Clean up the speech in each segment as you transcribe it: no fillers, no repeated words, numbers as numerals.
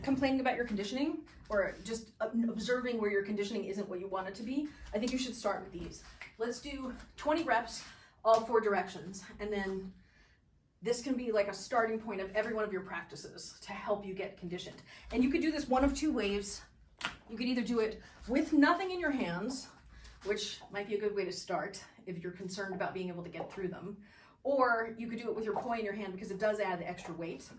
complaining about your conditioning or just observing where your conditioning isn't what you want it to be, I think you should start with these. Let's do 20 reps, all 4 directions. And then this can be like a starting point of every one of your practices to help you get conditioned. And you could do this one of 2 ways. You could either do it with nothing in your hands, which might be a good way to start if you're concerned about being able to get through them. Or you could do it with your poi in your hand because it does add the extra weight.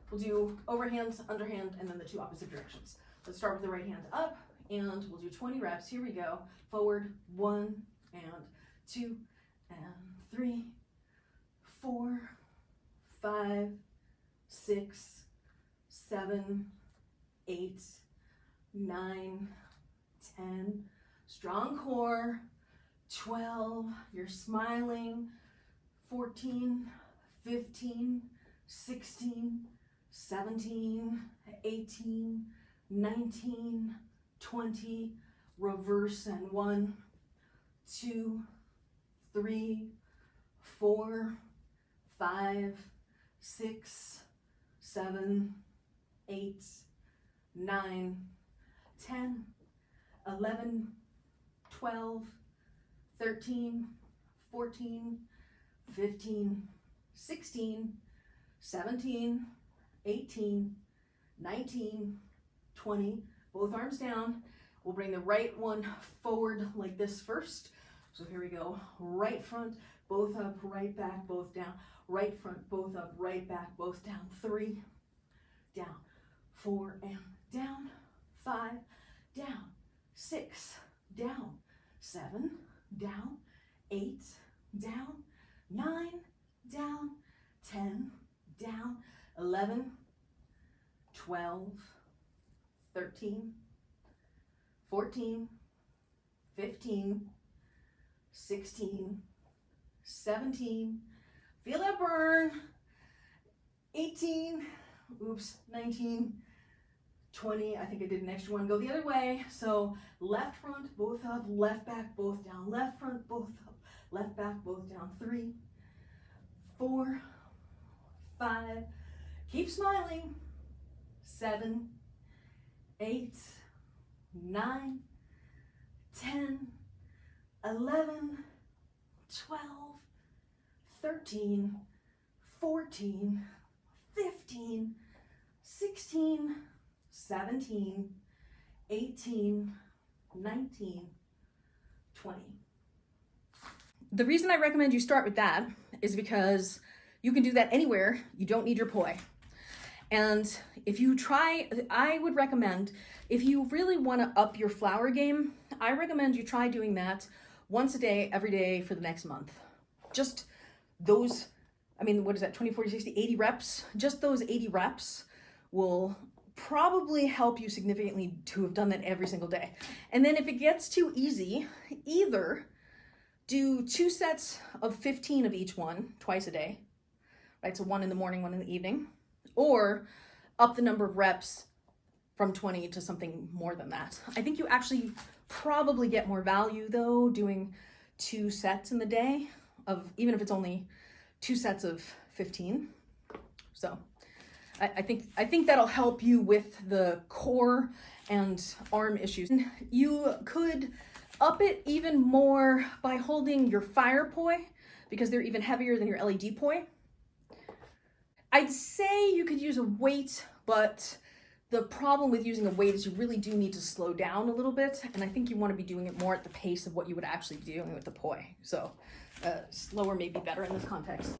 We'll do overhand, underhand, and then the 2 opposite directions. Let's start with the right hand up, and we'll do 20 reps. Here we go. Forward, 1 and 2 and 3, 4, 5, 6, 7, 8, 9, 10. Strong core. 12. You're smiling. 14, 15, 16, 17, 18, 19, 20. Reverse and 1, 2, 3, 4, 5, 6, 7, 8, 9, 10, 11, 12, 13, 14, 15, 16, 17, 18, 19, 20. Both arms down. We'll bring the right one forward like this first. So here we go. Right front, both up, right back, both down. Right front, both up, right back, both down. 3, down. 4 and down. 5, down. 6, down. 7, down. 8, down. 9, down. 10, down. 11, 12, 13, 14, 15, 16, 17, feel that burn, 18, oops, 19, 20, I think I did an extra one, go the other way, so left front, both up, left back, both down, left front, both up, left back, both down, 3, 4, 5, keep smiling, 7, 8, 9, 10, 11, 12, 13, 14, 15, 16, 17, 18, 19, 20. The reason I recommend you start with that is because you can do that anywhere. You don't need your poi. And if you try, I would recommend, if you really want to up your flower game, I recommend you try doing that once a day, every day for the next month. Just those, I mean, what is that, 20, 40, 60, 80 reps? Just those 80 reps will probably help you significantly to have done that every single day. And then if it gets too easy, either do 2 sets of 15 of each one twice a day, right? So 1 in the morning, 1 in the evening, or up the number of reps from 20 to something more than that. I think you actually probably get more value though doing 2 sets in the day of, even if it's only 2 sets of 15. So I think that'll help you with the core and arm issues. You could up it even more by holding your fire poi because they're even heavier than your LED poi. I'd say you could use a weight, but the problem with using a weight is you really do need to slow down a little bit, and I think you want to be doing it more at the pace of what you would actually be doing with the poi. So slower may be better in this context.